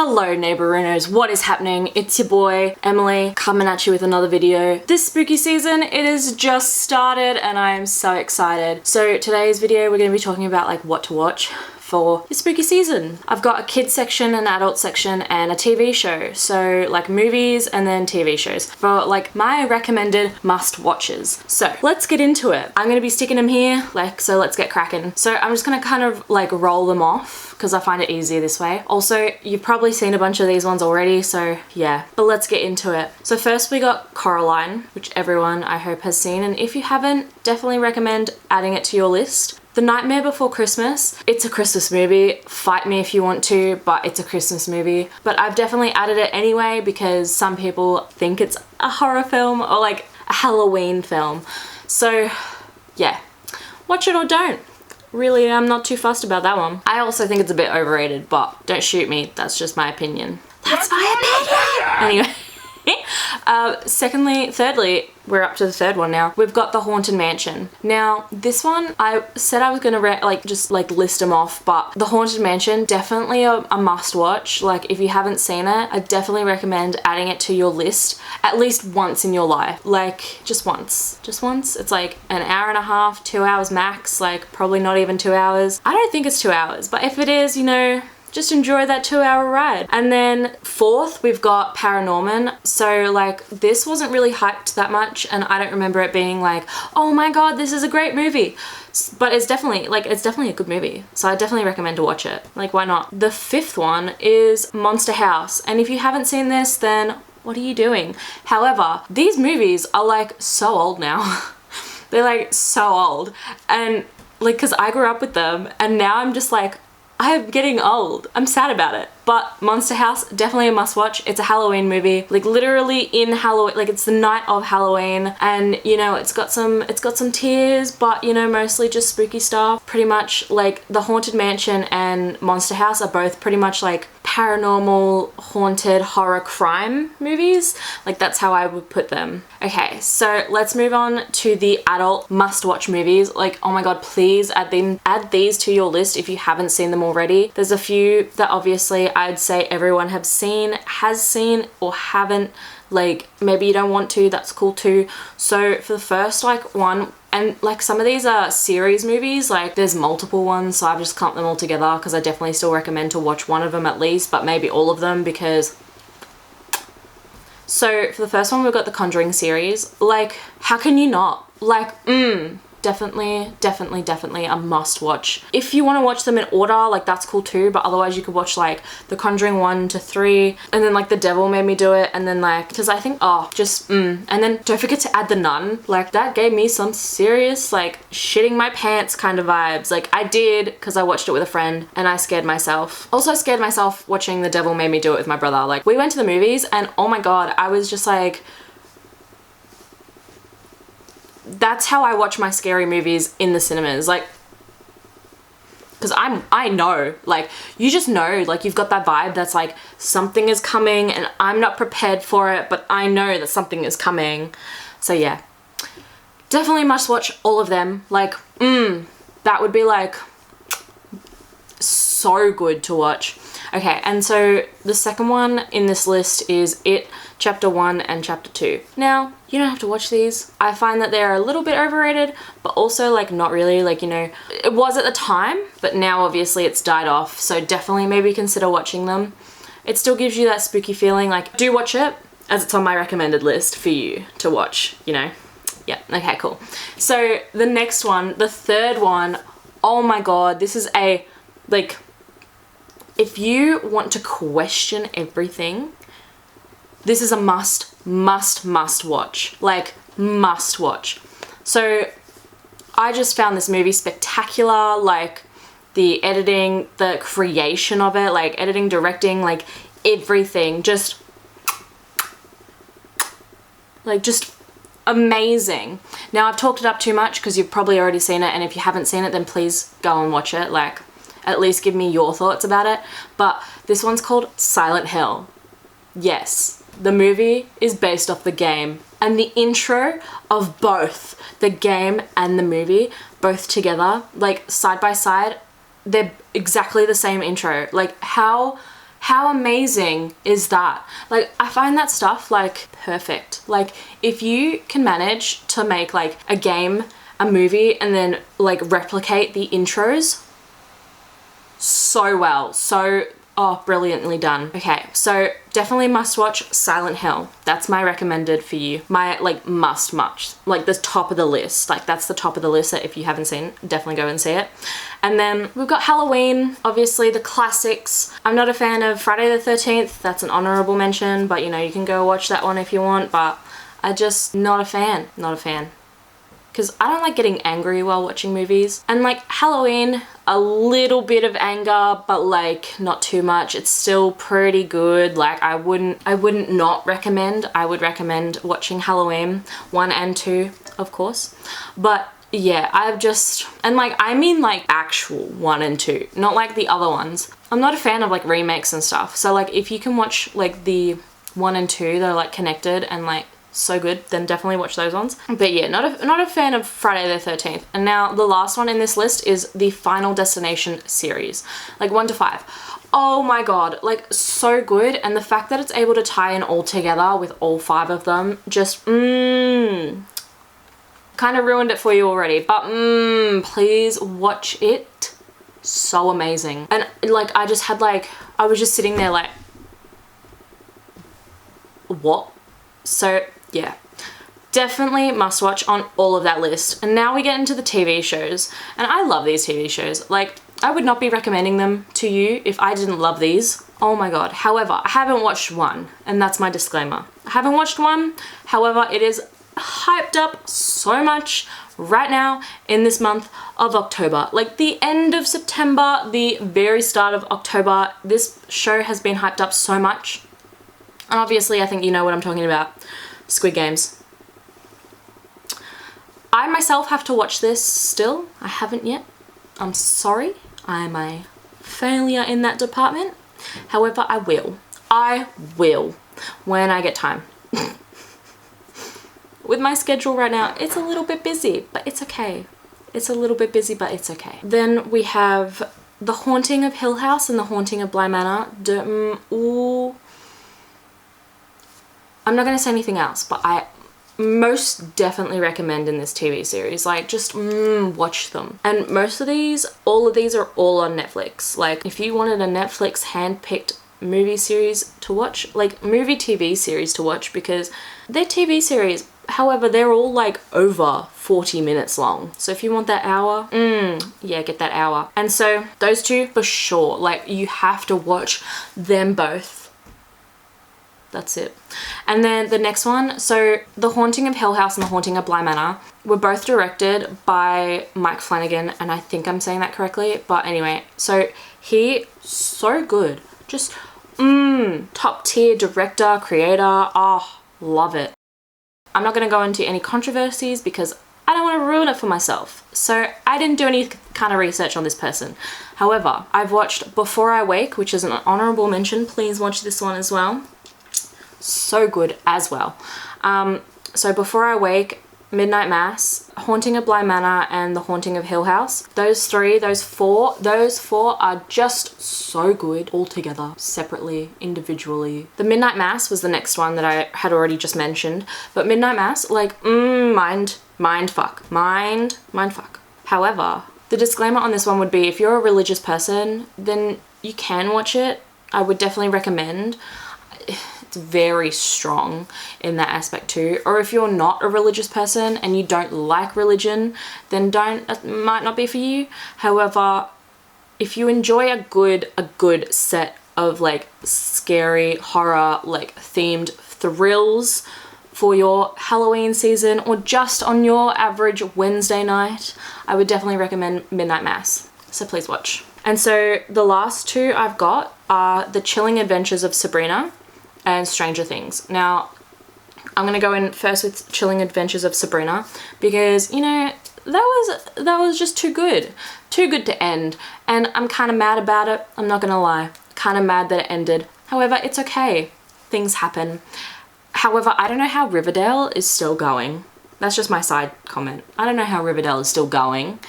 Hello neighborunos, what is happening? It's your boy Emily coming at you with another video. This spooky season, it has just started and I am so excited. So today's video we're going to be talking about like what to watch for the spooky season. I've got a kids section, an adult section, and a TV show. So like movies and then TV shows for like my recommended must watches. So let's get into it. I'm gonna be sticking them here, so let's get cracking. So I'm just gonna kind of like roll them off because I find it easier this way. Also, you've probably seen a bunch of these ones already, so yeah, but let's get into it. So first we got Coraline, which everyone I hope has seen, and if you haven't, definitely recommend adding it to your list. The Nightmare Before Christmas, it's a Christmas movie. Fight me if you want to, but it's a Christmas movie. But I've definitely added it anyway because some people think it's a horror film or like a Halloween film. So yeah, watch it or don't. Really, I'm not too fussed about that one. I also think it's a bit overrated, but don't shoot me. That's just my opinion. That's my opinion! Anyway. Thirdly, we're up to the third one now. We've got The Haunted Mansion. Now, this one, I said I was gonna just list them off, but The Haunted Mansion, definitely a must watch. Like, if you haven't seen it, I definitely recommend adding it to your list at least once in your life. Like, just once. Just once. It's like an hour and a half, 2 hours max, like probably not even 2 hours. I don't think it's 2 hours, but if it is, you know, just enjoy that 2-hour ride. And then fourth, we've got Paranorman. So like this wasn't really hyped that much and I don't remember it being like, oh my god, this is a great movie. But it's definitely a good movie. So I definitely recommend to watch it. Like, why not? The fifth one is Monster House. And if you haven't seen this, then what are you doing? However, these movies are like so old now. They're like so old. And like, cause I grew up with them and now I'm just like, I'm getting old. I'm sad about it. But Monster House, definitely a must watch. It's a Halloween movie. Like literally in Halloween, like it's the night of Halloween and you know, it's got some tears, but you know, mostly just spooky stuff. Pretty much like The Haunted Mansion and Monster House are both pretty much like paranormal, haunted, horror crime movies. Like that's how I would put them. Okay, so let's move on to the adult must watch movies. Like, oh my god, please add these to your list if you haven't seen them already. There's a few that obviously I'd say everyone has seen or haven't. Like maybe you don't want to, that's cool too. So for the first like one, and like some of these are series movies, like there's multiple ones, so I've just clumped them all together because I definitely still recommend to watch one of them at least, but maybe all of them because... So for the first one, we've got the Conjuring series. Like, how can you not? Like, definitely a must watch. If you want to watch them in order, like that's cool too, but otherwise you could watch like The Conjuring 1 to 3 and then like The Devil Made Me Do It and then like, because I think, and then don't forget to add The Nun. Like that gave me some serious like shitting my pants kind of vibes. Like I did because I watched it with a friend and I scared myself. Also I scared myself watching The Devil Made Me Do It with my brother. Like we went to the movies and oh my god, I was just like, that's how I watch my scary movies in the cinemas, like, because I know, like, you just know, like, you've got that vibe that's like, something is coming and I'm not prepared for it, but I know that something is coming. So yeah, definitely must watch all of them. Like, that would be like, so good to watch. Okay, and so the second one in this list is It Chapter 1 and Chapter 2. Now, you don't have to watch these. I find that they're a little bit overrated, but also like not really, like, you know, it was at the time, but now obviously it's died off, so definitely maybe consider watching them. It still gives you that spooky feeling, like do watch it as it's on my recommended list for you to watch, you know. Yeah, okay, cool. So the next one, the third one, oh my god, this is a, like, if you want to question everything, this is a must watch. Like, must watch. So I just found this movie spectacular, like the editing, the creation of it, like editing, directing, like everything, just amazing. Now I've talked it up too much because you've probably already seen it, and if you haven't seen it then please go and watch it, like at least give me your thoughts about it. But this one's called Silent Hill. Yes, the movie is based off the game, and the intro of both the game and the movie, both together, like side by side, they're exactly the same intro. Like how How amazing is that? Like, I find that stuff like perfect. Like, if you can manage to make like a game, a movie, and then like replicate the intros so well, so brilliantly done. Okay, so definitely must watch Silent Hill. That's my recommended for you. My like must like the top of the list. Like that's the top of the list that if you haven't seen, definitely go and see it. And then we've got Halloween, obviously the classics. I'm not a fan of Friday the 13th. That's an honorable mention, but you know, you can go watch that one if you want, but I just not a fan. Because I don't like getting angry while watching movies. And like Halloween, a little bit of anger, but like not too much. It's still pretty good. Like I wouldn't not recommend. I would recommend watching Halloween 1 and 2, of course. But yeah, and like I mean like actual 1 and 2, not like the other ones. I'm not a fan of like remakes and stuff. So like if you can watch like the 1 and 2, they're like connected and like so good, then definitely watch those ones. But yeah, not a fan of Friday the 13th. And now the last one in this list is the Final Destination series, like 1 to 5. Oh my god, like so good. And the fact that it's able to tie in all together with all 5 of them, just kind of ruined it for you already, but please watch it. So amazing. And like I was just sitting there like, what? So yeah, definitely must watch on all of that list. And now we get into the TV shows, and I love these TV shows. Like I would not be recommending them to you if I didn't love these. Oh my god. However, I haven't watched one, and that's my disclaimer. I haven't watched one. However, it is hyped up so much right now in this month of October. Like the end of September, the very start of October, this show has been hyped up so much. And obviously I think you know what I'm talking about. Squid Games. I myself have to watch this still. I haven't yet. I'm sorry. I'm a failure in that department. However, I will. I will when I get time. With my schedule right now, it's a little bit busy, but it's okay. It's a little bit busy, but it's okay. Then we have The Haunting of Hill House and The Haunting of Bly Manor. I'm not going to say anything else, but I most definitely recommend in this TV series. Like, just watch them. And all of these are all on Netflix. Like, if you wanted a Netflix hand-picked movie series to watch, like movie TV series to watch, because they're TV series. However, they're all like over 40 minutes long. So if you want that hour, yeah, get that hour. And so those two for sure, like you have to watch them both. That's it. And then the next one, so The Haunting of Hill House and The Haunting of Bly Manor were both directed by Mike Flanagan, and I think I'm saying that correctly, but anyway, so he, so good. Just, top tier director, creator, love it. I'm not going to go into any controversies because I don't want to ruin it for myself. So I didn't do any kind of research on this person. However, I've watched Before I Wake, which is an honorable mention. Please watch this one as well. So good as well. So Before I Wake, Midnight Mass, Haunting of Bly Manor, and The Haunting of Hill House. Those four are just so good all together, separately, individually. The Midnight Mass was the next one that I had already just mentioned, but Midnight Mass, like, mind fuck. However, the disclaimer on this one would be if you're a religious person, then you can watch it. I would definitely recommend. It's very strong in that aspect too. Or if you're not a religious person and you don't like religion, then it might not be for you. However, if you enjoy a good set of like scary horror like themed thrills for your Halloween season or just on your average Wednesday night, I would definitely recommend Midnight Mass. So please watch. And so the last two I've got are The Chilling Adventures of Sabrina and Stranger Things. Now, I'm gonna go in first with Chilling Adventures of Sabrina because, you know, that was just too good to end, and I'm kind of mad about it. I'm not gonna lie, kind of mad that it ended. However, it's okay. Things happen. However, I don't know how Riverdale is still going. That's just my side comment. I don't know how Riverdale is still going.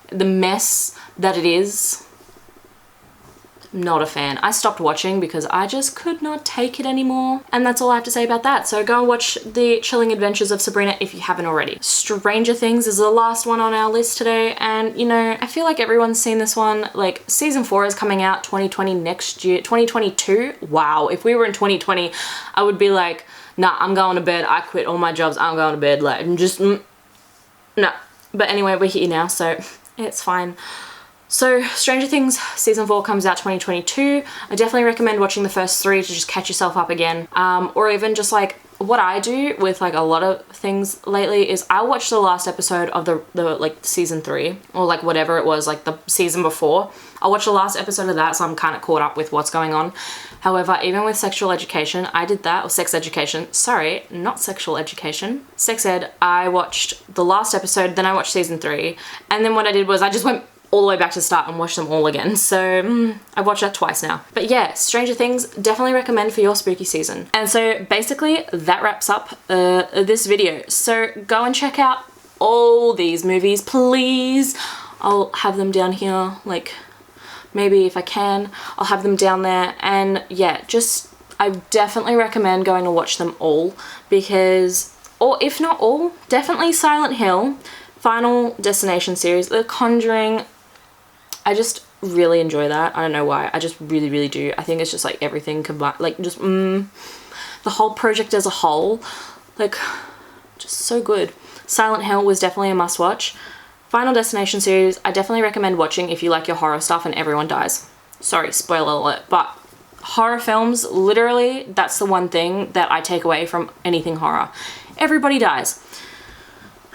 The mess that it is. not a fan. I stopped watching because I just could not take it anymore. And that's all I have to say about that. So go and watch The Chilling Adventures of Sabrina if you haven't already. Stranger Things is the last one on our list today. And you know, I feel like everyone's seen this one. Like season 4 is coming out 2020 next year, 2022. Wow. If we were in 2020, I would be like, nah, I'm going to bed. I quit all my jobs. I'm going to bed. Like, I'm just, no. But anyway, we're here now, so it's fine. So Stranger Things season 4 comes out 2022. I definitely recommend watching the first 3 to just catch yourself up again. Or even just like what I do with like a lot of things lately is I watch the last episode of the like season 3 or like whatever it was, like the season before. I'll watch the last episode of that so I'm kind of caught up with what's going on. However, even with sexual education, I did that, or sex education, sorry, not sexual education, sex ed, I watched the last episode, then I watched season 3, and then what I did was I just went all the way back to the start and watch them all again. So I've watched that twice now. But yeah, Stranger Things, definitely recommend for your spooky season. And so basically that wraps up this video. So go and check out all these movies, please. I'll have them down here, like maybe if I can, I'll have them down there. And yeah, just, I definitely recommend going to watch them all because, or if not all, definitely Silent Hill, Final Destination series, The Conjuring. I just really enjoy that. I don't know why. I just really, really do. I think it's just like everything combined, like just the whole project as a whole, like just so good. Silent Hill was definitely a must watch. Final Destination series, I definitely recommend watching if you like your horror stuff and everyone dies. Sorry, spoiler alert, but horror films, literally, that's the one thing that I take away from anything horror. Everybody dies.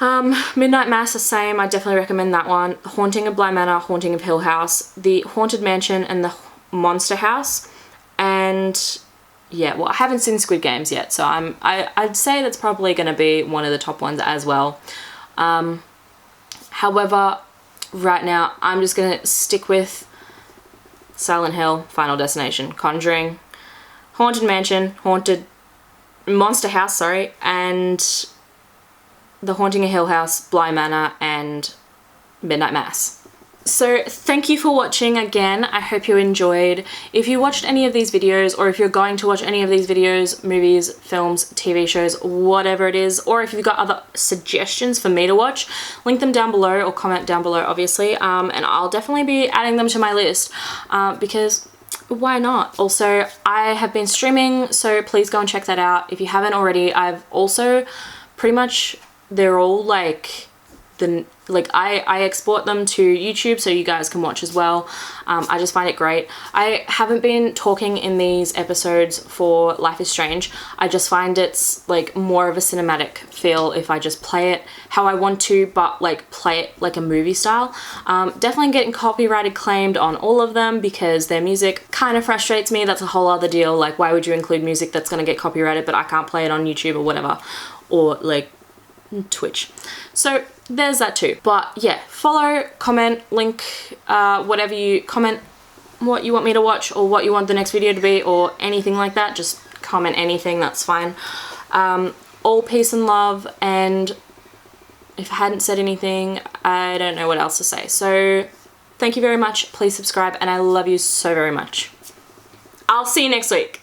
Midnight Mass, the same. I definitely recommend that one. Haunting of Bly Manor, Haunting of Hill House, The Haunted Mansion, and The Monster House. And yeah, well, I haven't seen Squid Games yet, so I'd say that's probably going to be one of the top ones as well. However, right now I'm just going to stick with Silent Hill, Final Destination, Conjuring, Haunted Mansion, Monster House, sorry, and The Haunting of Hill House, Bly Manor, and Midnight Mass. So thank you for watching again. I hope you enjoyed. If you watched any of these videos, or if you're going to watch any of these videos, movies, films, TV shows, whatever it is, or if you've got other suggestions for me to watch, link them down below or comment down below, obviously, and I'll definitely be adding them to my list because why not? Also, I have been streaming, so please go and check that out. If you haven't already, I've also pretty much, they're all like I export them to YouTube so you guys can watch as well. I just find it great. I haven't been talking in these episodes for Life is Strange. I just find it's like more of a cinematic feel if I just play it how I want to, but like play it like a movie style. Definitely getting copyrighted claimed on all of them because their music kind of frustrates me. That's a whole other deal. Like, why would you include music that's gonna get copyrighted but I can't play it on YouTube or whatever, or like Twitch. So there's that too. But yeah, follow, comment, link, whatever you comment, what you want me to watch or what you want the next video to be or anything like that. Just comment anything, that's fine. All peace and love, and if I hadn't said anything, I don't know what else to say. So thank you very much. Please subscribe and I love you so very much. I'll see you next week.